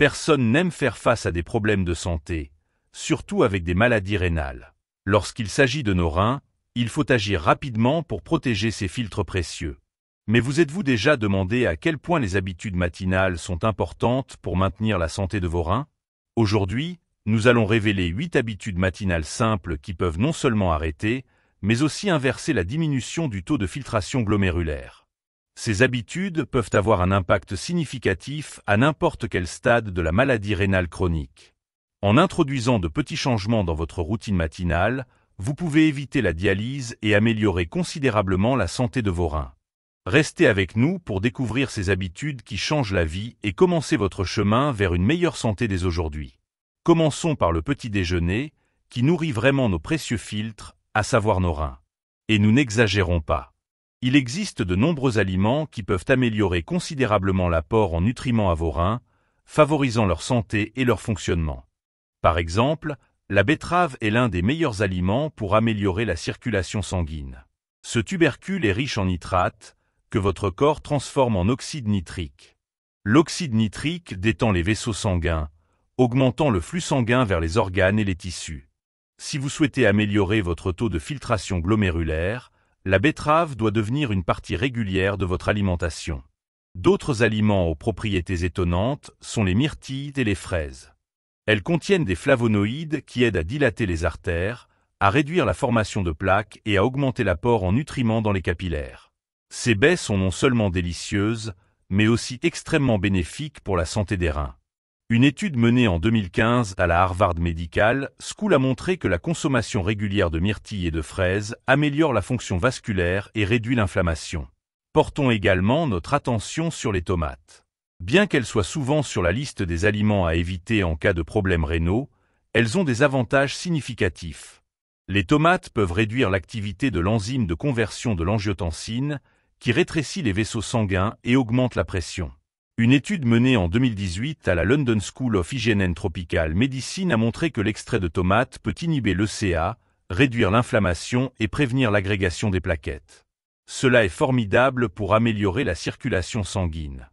Personne n'aime faire face à des problèmes de santé, surtout avec des maladies rénales. Lorsqu'il s'agit de nos reins, il faut agir rapidement pour protéger ces filtres précieux. Mais vous êtes-vous déjà demandé à quel point les habitudes matinales sont importantes pour maintenir la santé de vos reins? Aujourd'hui, nous allons révéler 8 habitudes matinales simples qui peuvent non seulement arrêter, mais aussi inverser la diminution du taux de filtration glomérulaire. Ces habitudes peuvent avoir un impact significatif à n'importe quel stade de la maladie rénale chronique. En introduisant de petits changements dans votre routine matinale, vous pouvez éviter la dialyse et améliorer considérablement la santé de vos reins. Restez avec nous pour découvrir ces habitudes qui changent la vie et commencer votre chemin vers une meilleure santé dès aujourd'hui. Commençons par le petit déjeuner, qui nourrit vraiment nos précieux filtres, à savoir nos reins. Et nous n'exagérons pas. Il existe de nombreux aliments qui peuvent améliorer considérablement l'apport en nutriments à vos reins, favorisant leur santé et leur fonctionnement. Par exemple, la betterave est l'un des meilleurs aliments pour améliorer la circulation sanguine. Ce tubercule est riche en nitrates, que votre corps transforme en oxyde nitrique. L'oxyde nitrique détend les vaisseaux sanguins, augmentant le flux sanguin vers les organes et les tissus. Si vous souhaitez améliorer votre taux de filtration glomérulaire, la betterave doit devenir une partie régulière de votre alimentation. D'autres aliments aux propriétés étonnantes sont les myrtilles et les fraises. Elles contiennent des flavonoïdes qui aident à dilater les artères, à réduire la formation de plaques et à augmenter l'apport en nutriments dans les capillaires. Ces baies sont non seulement délicieuses, mais aussi extrêmement bénéfiques pour la santé des reins. Une étude menée en 2015 à la Harvard Medical School a montré que la consommation régulière de myrtilles et de fraises améliore la fonction vasculaire et réduit l'inflammation. Portons également notre attention sur les tomates. Bien qu'elles soient souvent sur la liste des aliments à éviter en cas de problèmes rénaux, elles ont des avantages significatifs. Les tomates peuvent réduire l'activité de l'enzyme de conversion de l'angiotensine, qui rétrécit les vaisseaux sanguins et augmente la pression. Une étude menée en 2018 à la London School of Hygiene and Tropical Medicine a montré que l'extrait de tomate peut inhiber l'ECA, réduire l'inflammation et prévenir l'agrégation des plaquettes. Cela est formidable pour améliorer la circulation sanguine.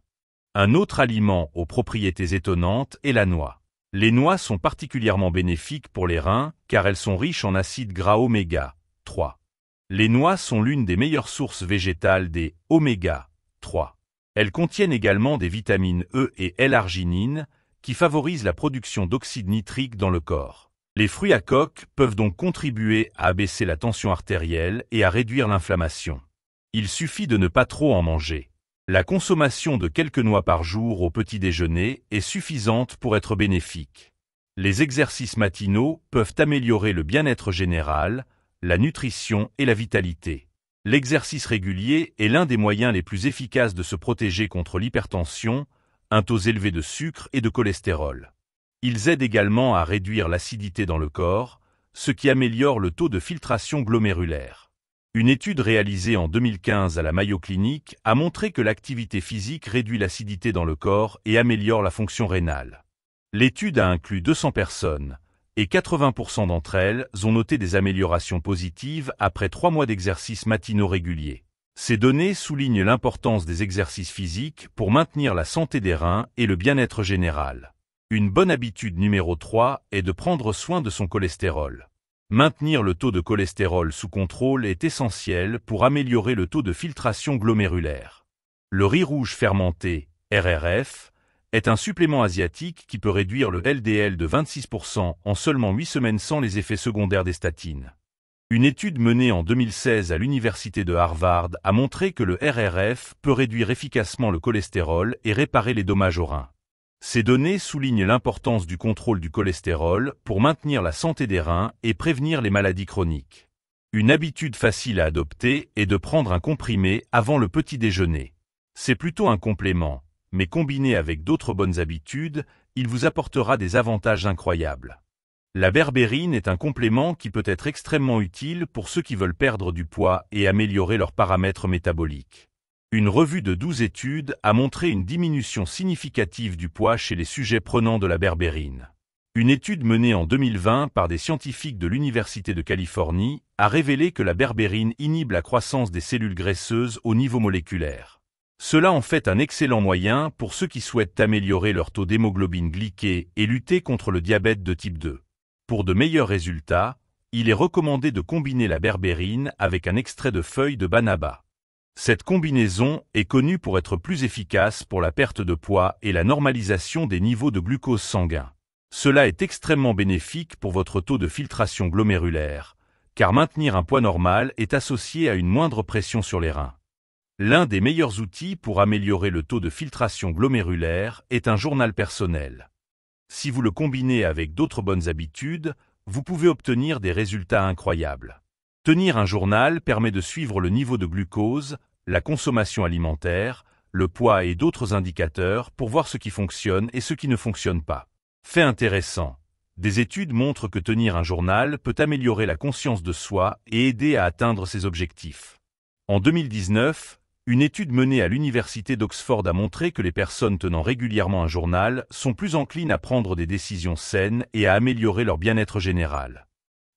Un autre aliment aux propriétés étonnantes est la noix. Les noix sont particulièrement bénéfiques pour les reins car elles sont riches en acides gras oméga 3. Les noix sont l'une des meilleures sources végétales des oméga 3. Elles contiennent également des vitamines E et L-arginine qui favorisent la production d'oxyde nitrique dans le corps. Les fruits à coque peuvent donc contribuer à abaisser la tension artérielle et à réduire l'inflammation. Il suffit de ne pas trop en manger. La consommation de quelques noix par jour au petit déjeuner est suffisante pour être bénéfique. Les exercices matinaux peuvent améliorer le bien-être général, la nutrition et la vitalité. L'exercice régulier est l'un des moyens les plus efficaces de se protéger contre l'hypertension, un taux élevé de sucre et de cholestérol. Ils aident également à réduire l'acidité dans le corps, ce qui améliore le taux de filtration glomérulaire. Une étude réalisée en 2015 à la Mayo Clinic a montré que l'activité physique réduit l'acidité dans le corps et améliore la fonction rénale. L'étude a inclus 200 personnes, et 80% d'entre elles ont noté des améliorations positives après 3 mois d'exercices matinaux réguliers. Ces données soulignent l'importance des exercices physiques pour maintenir la santé des reins et le bien-être général. Une bonne habitude numéro 3 est de prendre soin de son cholestérol. Maintenir le taux de cholestérol sous contrôle est essentiel pour améliorer le taux de filtration glomérulaire. Le riz rouge fermenté, RRF, est un supplément asiatique qui peut réduire le LDL de 26% en seulement 8 semaines sans les effets secondaires des statines. Une étude menée en 2016 à l'université de Harvard a montré que le RRF peut réduire efficacement le cholestérol et réparer les dommages aux reins. Ces données soulignent l'importance du contrôle du cholestérol pour maintenir la santé des reins et prévenir les maladies chroniques. Une habitude facile à adopter est de prendre un comprimé avant le petit déjeuner. C'est plutôt un complément, mais combiné avec d'autres bonnes habitudes, il vous apportera des avantages incroyables. La berbérine est un complément qui peut être extrêmement utile pour ceux qui veulent perdre du poids et améliorer leurs paramètres métaboliques. Une revue de 12 études a montré une diminution significative du poids chez les sujets prenant de la berbérine. Une étude menée en 2020 par des scientifiques de l'Université de Californie a révélé que la berbérine inhibe la croissance des cellules graisseuses au niveau moléculaire. Cela en fait un excellent moyen pour ceux qui souhaitent améliorer leur taux d'hémoglobine glyquée et lutter contre le diabète de type 2. Pour de meilleurs résultats, il est recommandé de combiner la berbérine avec un extrait de feuilles de banaba. Cette combinaison est connue pour être plus efficace pour la perte de poids et la normalisation des niveaux de glucose sanguin. Cela est extrêmement bénéfique pour votre taux de filtration glomérulaire, car maintenir un poids normal est associé à une moindre pression sur les reins. L'un des meilleurs outils pour améliorer le taux de filtration glomérulaire est un journal personnel. Si vous le combinez avec d'autres bonnes habitudes, vous pouvez obtenir des résultats incroyables. Tenir un journal permet de suivre le niveau de glucose, la consommation alimentaire, le poids et d'autres indicateurs pour voir ce qui fonctionne et ce qui ne fonctionne pas. Fait intéressant. Des études montrent que tenir un journal peut améliorer la conscience de soi et aider à atteindre ses objectifs. En 2019, une étude menée à l'université d'Oxford a montré que les personnes tenant régulièrement un journal sont plus enclines à prendre des décisions saines et à améliorer leur bien-être général.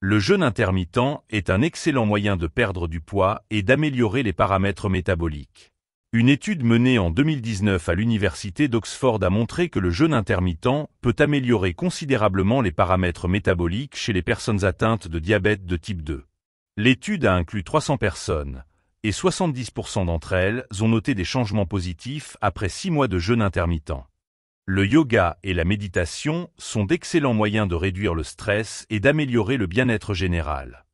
Le jeûne intermittent est un excellent moyen de perdre du poids et d'améliorer les paramètres métaboliques. Une étude menée en 2019 à l'université d'Oxford a montré que le jeûne intermittent peut améliorer considérablement les paramètres métaboliques chez les personnes atteintes de diabète de type 2. L'étude a inclus 300 personnes, et 70% d'entre elles ont noté des changements positifs après 6 mois de jeûne intermittent. Le yoga et la méditation sont d'excellents moyens de réduire le stress et d'améliorer le bien-être général.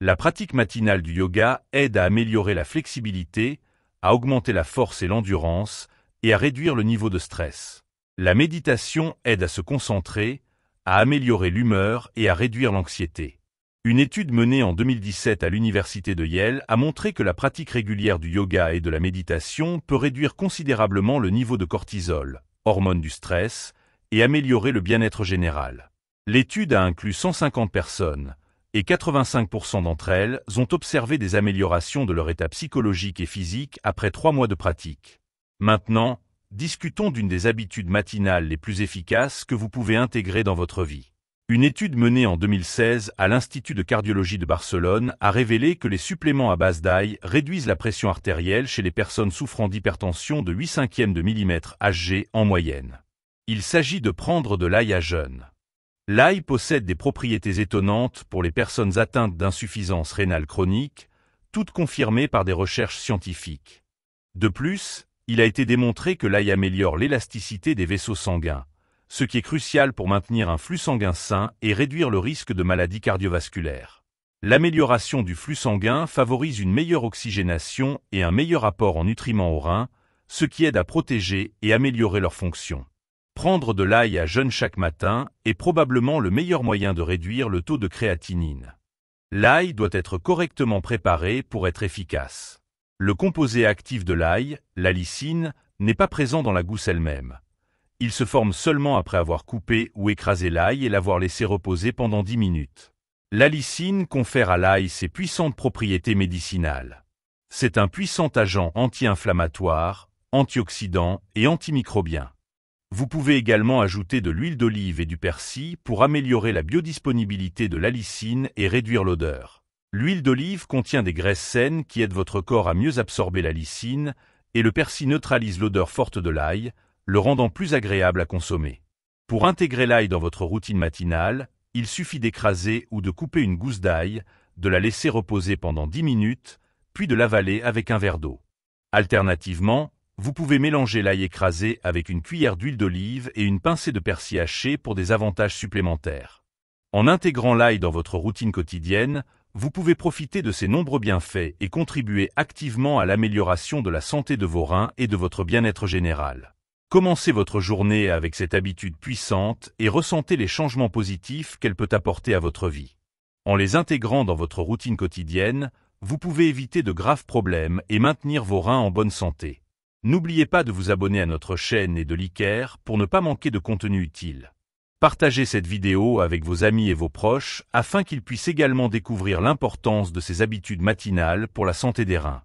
La pratique matinale du yoga aide à améliorer la flexibilité, à augmenter la force et l'endurance, et à réduire le niveau de stress. La méditation aide à se concentrer, à améliorer l'humeur et à réduire l'anxiété. Une étude menée en 2017 à l'université de Yale a montré que la pratique régulière du yoga et de la méditation peut réduire considérablement le niveau de cortisol, hormone du stress, et améliorer le bien-être général. L'étude a inclus 150 personnes, et 85% d'entre elles ont observé des améliorations de leur état psychologique et physique après 3 mois de pratique. Maintenant, discutons d'une des habitudes matinales les plus efficaces que vous pouvez intégrer dans votre vie. Une étude menée en 2016 à l'Institut de cardiologie de Barcelone a révélé que les suppléments à base d'ail réduisent la pression artérielle chez les personnes souffrant d'hypertension de 8/5 de millimètre Hg en moyenne. Il s'agit de prendre de l'ail à jeûne. L'ail possède des propriétés étonnantes pour les personnes atteintes d'insuffisance rénale chronique, toutes confirmées par des recherches scientifiques. De plus, il a été démontré que l'ail améliore l'élasticité des vaisseaux sanguins, ce qui est crucial pour maintenir un flux sanguin sain et réduire le risque de maladies cardiovasculaires. L'amélioration du flux sanguin favorise une meilleure oxygénation et un meilleur apport en nutriments aux reins, ce qui aide à protéger et améliorer leur fonction. Prendre de l'ail à jeûne chaque matin est probablement le meilleur moyen de réduire le taux de créatinine. L'ail doit être correctement préparé pour être efficace. Le composé actif de l'ail, la lysine, n'est pas présent dans la gousse elle-même. Il se forme seulement après avoir coupé ou écrasé l'ail et l'avoir laissé reposer pendant 10 minutes. La lysine confère à l'ail ses puissantes propriétés médicinales. C'est un puissant agent anti-inflammatoire, antioxydant et antimicrobien. Vous pouvez également ajouter de l'huile d'olive et du persil pour améliorer la biodisponibilité de la lysine et réduire l'odeur. L'huile d'olive contient des graisses saines qui aident votre corps à mieux absorber la lysine, et le persil neutralise l'odeur forte de l'ail, le rendant plus agréable à consommer. Pour intégrer l'ail dans votre routine matinale, il suffit d'écraser ou de couper une gousse d'ail, de la laisser reposer pendant 10 minutes, puis de l'avaler avec un verre d'eau. Alternativement, vous pouvez mélanger l'ail écrasé avec une cuillère d'huile d'olive et une pincée de persil haché pour des avantages supplémentaires. En intégrant l'ail dans votre routine quotidienne, vous pouvez profiter de ses nombreux bienfaits et contribuer activement à l'amélioration de la santé de vos reins et de votre bien-être général. Commencez votre journée avec cette habitude puissante et ressentez les changements positifs qu'elle peut apporter à votre vie. En les intégrant dans votre routine quotidienne, vous pouvez éviter de graves problèmes et maintenir vos reins en bonne santé. N'oubliez pas de vous abonner à notre chaîne et de liker pour ne pas manquer de contenu utile. Partagez cette vidéo avec vos amis et vos proches afin qu'ils puissent également découvrir l'importance de ces habitudes matinales pour la santé des reins.